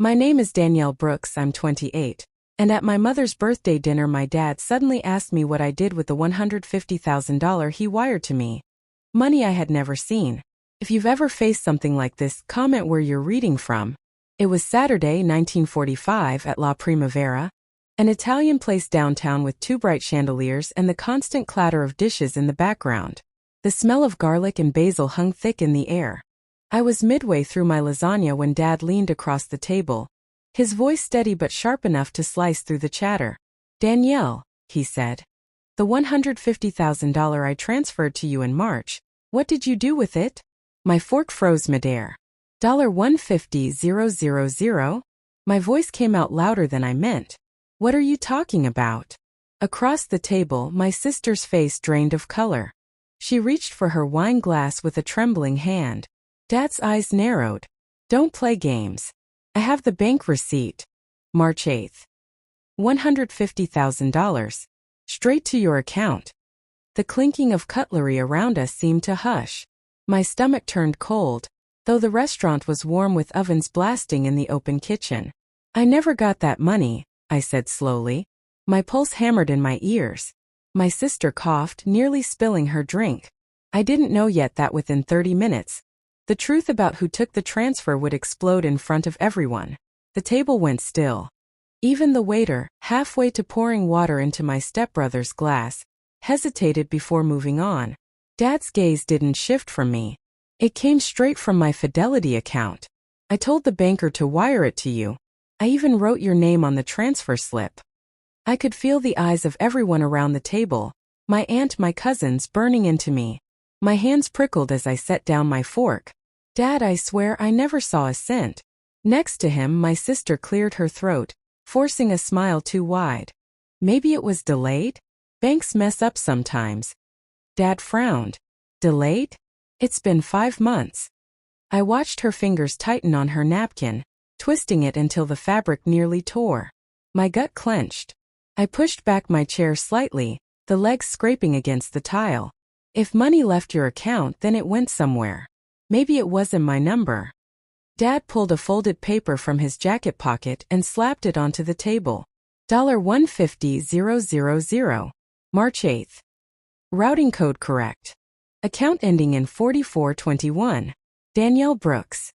My name is Danielle Brooks, I'm 28. And at my mother's birthday dinner my dad suddenly asked me what I did with the $150,000 he wired to me. Money I had never seen. If you've ever faced something like this, comment where you're reading from. It was Saturday, 1945 at La Primavera, an Italian place downtown with two bright chandeliers and the constant clatter of dishes in the background. The smell of garlic and basil hung thick in the air. I was midway through my lasagna when Dad leaned across the table, his voice steady but sharp enough to slice through the chatter. "Danielle," he said. "The $150,000 I transferred to you in March, what did you do with it?" My fork froze midair. $150,000? My voice came out louder than I meant. "What are you talking about?" Across the table, my sister's face drained of color. She reached for her wine glass with a trembling hand. Dad's eyes narrowed. "Don't play games. I have the bank receipt. March 8th. $150,000. Straight to your account." The clinking of cutlery around us seemed to hush. My stomach turned cold, though the restaurant was warm with ovens blasting in the open kitchen. "I never got that money," I said slowly. My pulse hammered in my ears. My sister coughed, nearly spilling her drink. I didn't know yet that within 30 minutes, the truth about who took the transfer would explode in front of everyone. The table went still. Even the waiter, halfway to pouring water into my stepbrother's glass, hesitated before moving on. Dad's gaze didn't shift from me. It came straight from my Fidelity account. "I told the banker to wire it to you. I even wrote your name on the transfer slip." I could feel the eyes of everyone around the table, my aunt, my cousins, burning into me. My hands prickled as I set down my fork. "Dad, I swear I never saw a cent." Next to him, my sister cleared her throat, forcing a smile too wide. "Maybe it was delayed? Banks mess up sometimes." Dad frowned. "Delayed? It's been 5 months." I watched her fingers tighten on her napkin, twisting it until the fabric nearly tore. My gut clenched. I pushed back my chair slightly, the legs scraping against the tile. "If money left your account, then it went somewhere. Maybe it wasn't my number." Dad pulled a folded paper from his jacket pocket and slapped it onto the table. $150,000. March 8th. Routing code correct. Account ending in 4421. Danielle Brooks.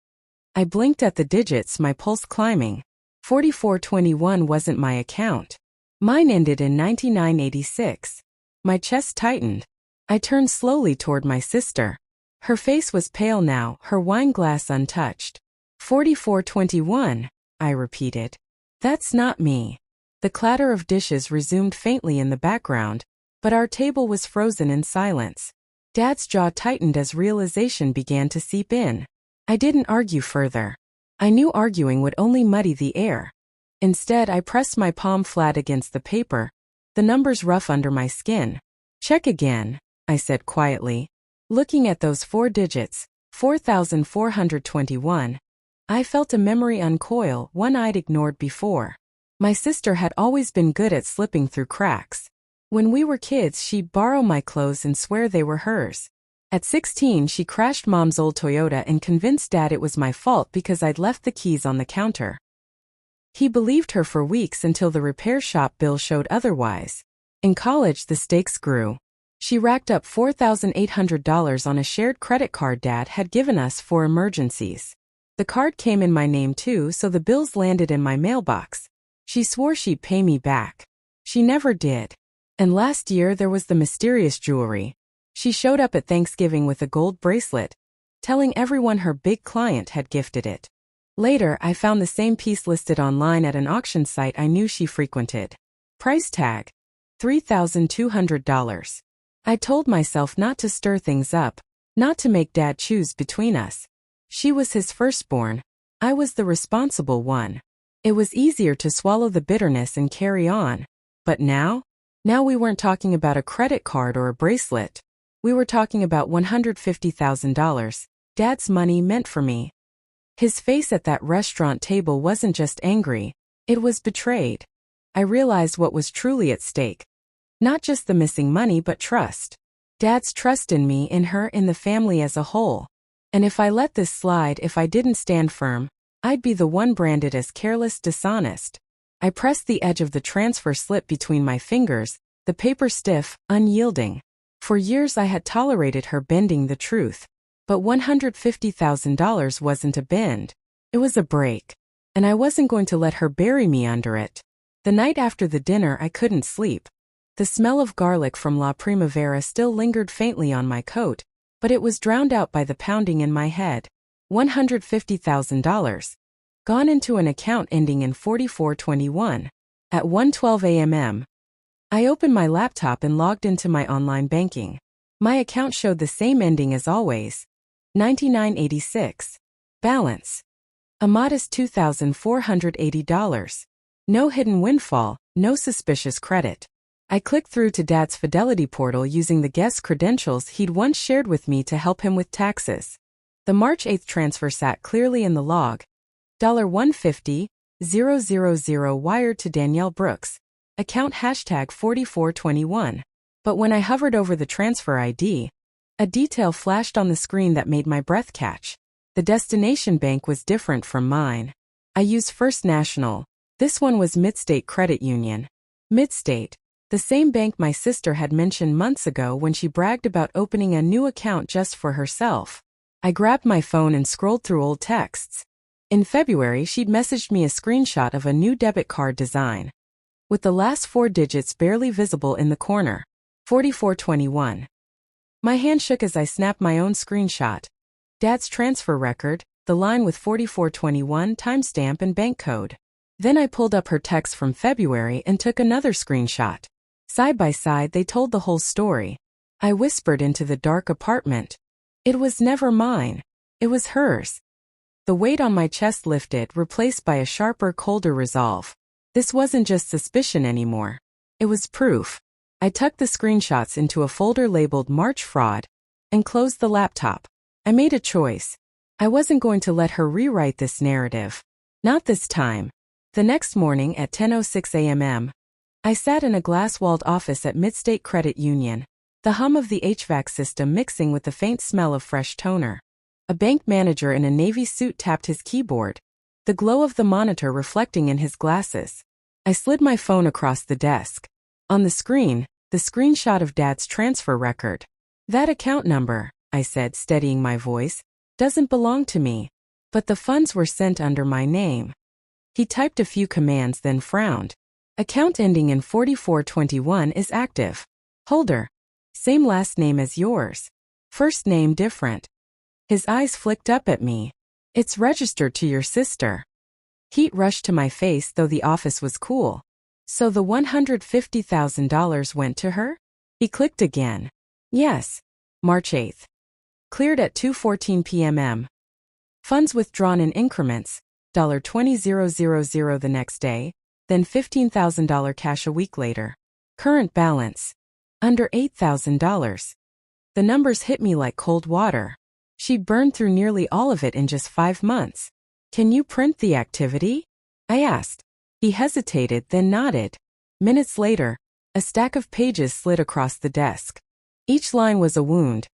I blinked at the digits, my pulse climbing. 4421 wasn't my account. Mine ended in 9986. My chest tightened. I turned slowly toward my sister. Her face was pale now, her wine glass untouched. 4421, I repeated. "That's not me." The clatter of dishes resumed faintly in the background, but our table was frozen in silence. Dad's jaw tightened as realization began to seep in. I didn't argue further. I knew arguing would only muddy the air. Instead, I pressed my palm flat against the paper, the numbers rough under my skin. "Check again," I said quietly. Looking at those 4 digits, 4,421, I felt a memory uncoil, one I'd ignored before. My sister had always been good at slipping through cracks. When we were kids, she'd borrow my clothes and swear they were hers. At 16, she crashed Mom's old Toyota and convinced Dad it was my fault because I'd left the keys on the counter. He believed her for weeks until the repair shop bill showed otherwise. In college, the stakes grew. She racked up $4,800 on a shared credit card Dad had given us for emergencies. The card came in my name too, so the bills landed in my mailbox. She swore she'd pay me back. She never did. And last year there was the mysterious jewelry. She showed up at Thanksgiving with a gold bracelet, telling everyone her big client had gifted it. Later, I found the same piece listed online at an auction site I knew she frequented. Price tag: $3,200. I told myself not to stir things up, not to make Dad choose between us. She was his firstborn. I was the responsible one. It was easier to swallow the bitterness and carry on. But now? Now we weren't talking about a credit card or a bracelet. We were talking about $150,000. Dad's money meant for me. His face at that restaurant table wasn't just angry, it was betrayed. I realized what was truly at stake. Not just the missing money, but trust. Dad's trust in me, in her, in the family as a whole. And if I let this slide, if I didn't stand firm, I'd be the one branded as careless, dishonest. I pressed the edge of the transfer slip between my fingers, the paper stiff, unyielding. For years I had tolerated her bending the truth. But $150,000 wasn't a bend. It was a break. And I wasn't going to let her bury me under it. The night after the dinner I couldn't sleep. The smell of garlic from La Primavera still lingered faintly on my coat, but it was drowned out by the pounding in my head. $150,000. Gone into an account ending in 4421. At 1:12 a.m. I opened my laptop and logged into my online banking. My account showed the same ending as always. 9986. Balance. A modest $2,480. No hidden windfall, no suspicious credit. I clicked through to Dad's Fidelity portal using the guest credentials he'd once shared with me to help him with taxes. The March 8th transfer sat clearly in the log. $150,000 wired to Danielle Brooks. Account #4421. But when I hovered over the transfer ID, a detail flashed on the screen that made my breath catch. The destination bank was different from mine. I used First National. This one was Midstate Credit Union. Midstate, the same bank my sister had mentioned months ago when she bragged about opening a new account just for herself. I grabbed my phone and scrolled through old texts. In February, she'd messaged me a screenshot of a new debit card design, with the last 4 digits barely visible in the corner. 4421. My hand shook as I snapped my own screenshot. Dad's transfer record, the line with 4421 timestamp and bank code. Then I pulled up her text from February and took another screenshot. Side by side, they told the whole story. I whispered into the dark apartment. It was never mine. It was hers. The weight on my chest lifted, replaced by a sharper, colder resolve. This wasn't just suspicion anymore. It was proof. I tucked the screenshots into a folder labeled March Fraud and closed the laptop. I made a choice. I wasn't going to let her rewrite this narrative. Not this time. The next morning at 10:06 a.m., I sat in a glass-walled office at Midstate Credit Union, the hum of the HVAC system mixing with the faint smell of fresh toner. A bank manager in a navy suit tapped his keyboard, the glow of the monitor reflecting in his glasses. I slid my phone across the desk. On the screen, the screenshot of Dad's transfer record. That account number, I said, steadying my voice, doesn't belong to me. But the funds were sent under my name. He typed a few commands, then frowned. Account ending in 4421 is active. Holder. Same last name as yours. First name different. His eyes flicked up at me. It's registered to your sister. Heat rushed to my face, though the office was cool. So the $150,000 went to her? He clicked again. Yes. March 8th. Cleared at 2:14 p.m. Funds withdrawn in increments, $20,000 the next day, then $15,000 cash a week later. Current balance. Under $8,000. The numbers hit me like cold water. She'd burned through nearly all of it in just 5 months. Can you print the activity? I asked. He hesitated, then nodded. Minutes later, a stack of pages slid across the desk. Each line was a wound.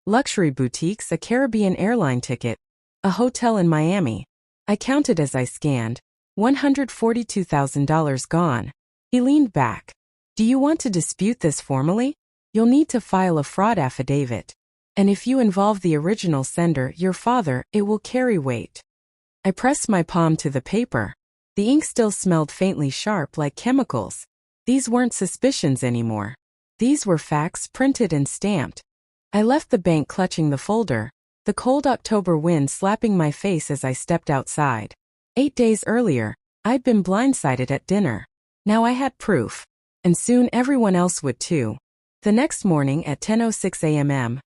Luxury boutiques, a Caribbean airline ticket, a hotel in Miami. I counted as I scanned. $142,000 gone. He leaned back. Do you want to dispute this formally? You'll need to file a fraud affidavit. And if you involve the original sender, your father, it will carry weight. I pressed my palm to the paper. The ink still smelled faintly sharp, like chemicals. These weren't suspicions anymore. These were facts, printed and stamped. I left the bank clutching the folder, the cold October wind slapping my face as I stepped outside. 8 days earlier, I'd been blindsided at dinner. Now I had proof. And soon everyone else would too. The next morning at 10:06 a.m.,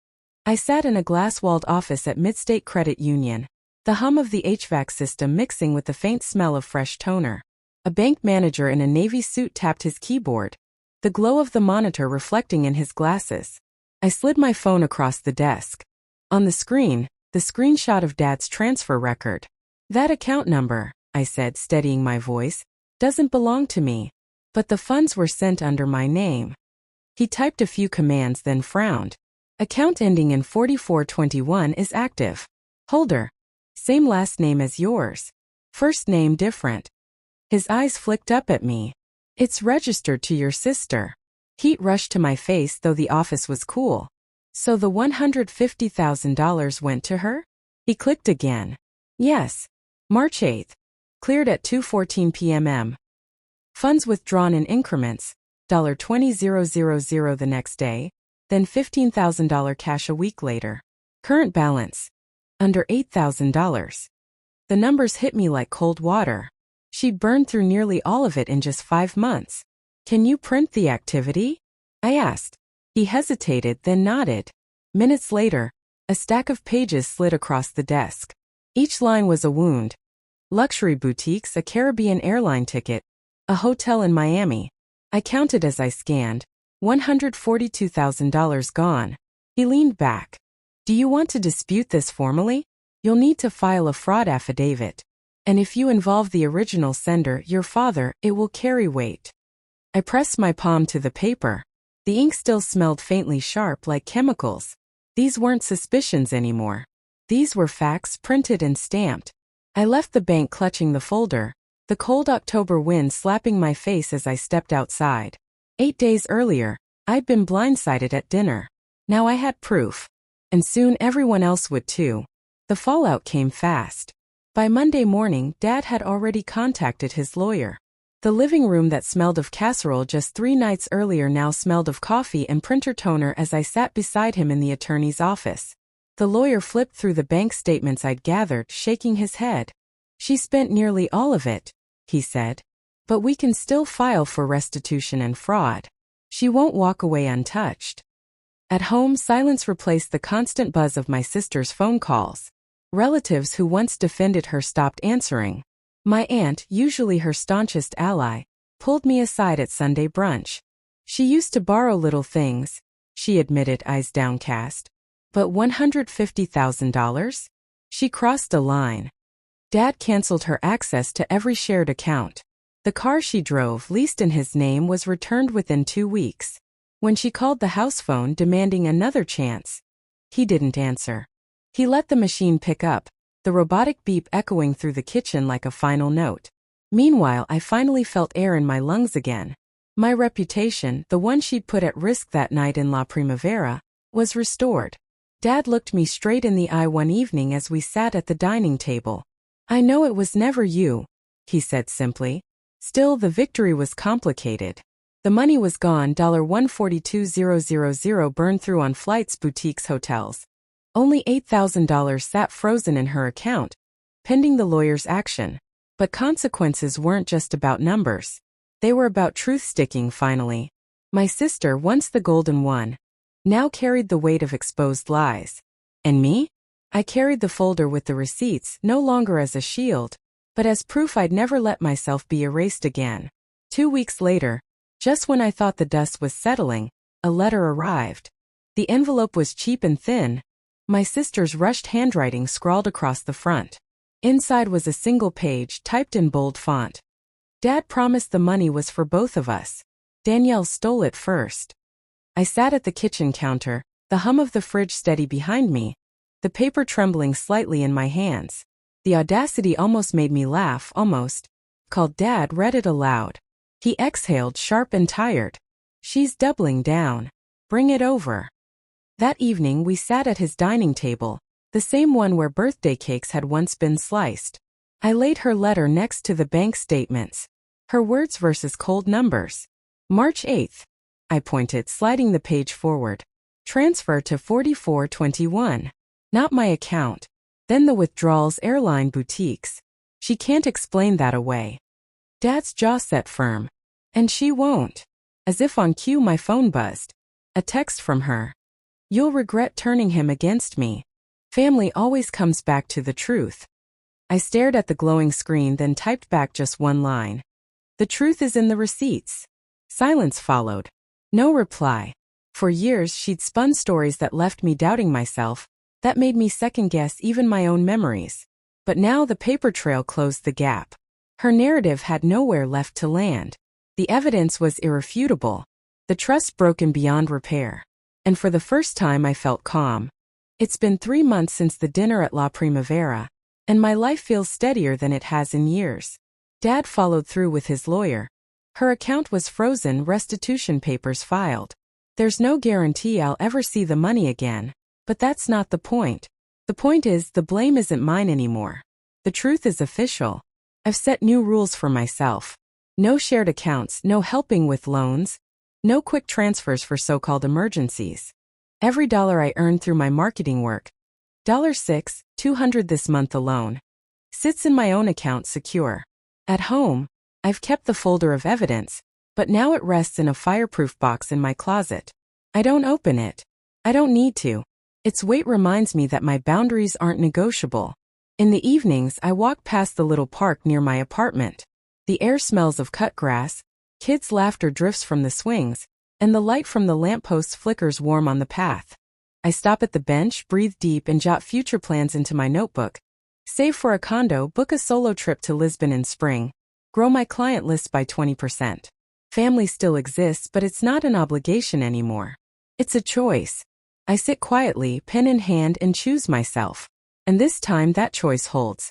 I sat in a glass-walled office at Midstate Credit Union, the hum of the HVAC system mixing with the faint smell of fresh toner. A bank manager in a navy suit tapped his keyboard, the glow of the monitor reflecting in his glasses. I slid my phone across the desk. On the screen, the screenshot of Dad's transfer record. That account number, I said, steadying my voice, doesn't belong to me. But the funds were sent under my name. He typed a few commands, then frowned. Account ending in 4421 is active. Holder. Same last name as yours. First name different. His eyes flicked up at me. It's registered to your sister. Heat rushed to my face though the office was cool. So the $150,000 went to her? He clicked again. Yes. March 8th. Cleared at 2:14 p.m. Funds withdrawn in increments, $20,000 the next day, then $15,000 cash a week later. Current balance. Under $8,000. The numbers hit me like cold water. She'd burned through nearly all of it in just 5 months. Can you print the activity? I asked. He hesitated, then nodded. Minutes later, a stack of pages slid across the desk. Each line was a wound. Luxury boutiques, a Caribbean airline ticket, a hotel in Miami. I counted as I scanned. $142,000 gone. He leaned back. Do you want to dispute this formally? You'll need to file a fraud affidavit. And if you involve the original sender, your father, it will carry weight. I pressed my palm to the paper. The ink still smelled faintly sharp like chemicals. These weren't suspicions anymore. These were facts printed and stamped. I left the bank clutching the folder, the cold October wind slapping my face as I stepped outside. 8 days earlier, I'd been blindsided at dinner. Now I had proof. And soon everyone else would too. The fallout came fast. By Monday morning, Dad had already contacted his lawyer. The living room that smelled of casserole just 3 nights earlier now smelled of coffee and printer toner as I sat beside him in the attorney's office. The lawyer flipped through the bank statements I'd gathered, shaking his head. She spent nearly all of it, he said. But we can still file for restitution and fraud. She won't walk away untouched. At home, silence replaced the constant buzz of my sister's phone calls. Relatives who once defended her stopped answering. My aunt, usually her staunchest ally, pulled me aside at Sunday brunch. She used to borrow little things, she admitted, eyes downcast. But $150,000? She crossed a line. Dad canceled her access to every shared account. The car she drove, leased in his name, was returned within 2 weeks. When she called the house phone demanding another chance, he didn't answer. He let the machine pick up, the robotic beep echoing through the kitchen like a final note. Meanwhile, I finally felt air in my lungs again. My reputation, the one she'd put at risk that night in La Primavera, was restored. Dad looked me straight in the eye one evening as we sat at the dining table. I know it was never you, he said simply. Still, the victory was complicated. The money was gone, $142,000 burned through on flights, boutiques, hotels. Only $8,000 sat frozen in her account, pending the lawyer's action. But consequences weren't just about numbers. They were about truth-sticking finally. My sister, once the golden one, now carried the weight of exposed lies. And me? I carried the folder with the receipts, no longer as a shield, but as proof I'd never let myself be erased again. 2 weeks later, just when I thought the dust was settling, a letter arrived. The envelope was cheap and thin. My sister's rushed handwriting scrawled across the front. Inside was a single page, typed in bold font. Dad promised the money was for both of us. Danielle stole it first. I sat at the kitchen counter, the hum of the fridge steady behind me, the paper trembling slightly in my hands. The audacity almost made me laugh, almost. Called Dad, read it aloud. He exhaled, sharp and tired. She's doubling down. Bring it over. That evening we sat at his dining table, the same one where birthday cakes had once been sliced. I laid her letter next to the bank statements. Her words versus cold numbers. March 8th. I pointed, sliding the page forward. Transfer to 4421. Not my account. Then the withdrawals, airline, boutiques. She can't explain that away. Dad's jaw set firm. And she won't. As if on cue, my phone buzzed. A text from her. You'll regret turning him against me. Family always comes back to the truth. I stared at the glowing screen, then typed back just one line. The truth is in the receipts. Silence followed. No reply. For years she'd spun stories that left me doubting myself, that made me second-guess even my own memories. But now the paper trail closed the gap. Her narrative had nowhere left to land. The evidence was irrefutable. The trust broken beyond repair. And for the first time I felt calm. It's been 3 months since the dinner at La Primavera. And my life feels steadier than it has in years. Dad followed through with his lawyer. Her account was frozen, restitution papers filed. There's no guarantee I'll ever see the money again. But that's not the point. The point is, the blame isn't mine anymore. The truth is official. I've set new rules for myself. No shared accounts, no helping with loans, no quick transfers for so-called emergencies. Every dollar I earn through my marketing work, $6,200 this month alone, sits in my own account secure. At home, I've kept the folder of evidence, but now it rests in a fireproof box in my closet. I don't open it. I don't need to. Its weight reminds me that my boundaries aren't negotiable. In the evenings, I walk past the little park near my apartment. The air smells of cut grass, kids' laughter drifts from the swings, and the light from the lampposts flickers warm on the path. I stop at the bench, breathe deep, and jot future plans into my notebook. Save for a condo, book a solo trip to Lisbon in spring, grow my client list by 20%. Family still exists, but it's not an obligation anymore. It's a choice. I sit quietly, pen in hand, and choose myself. And this time that choice holds.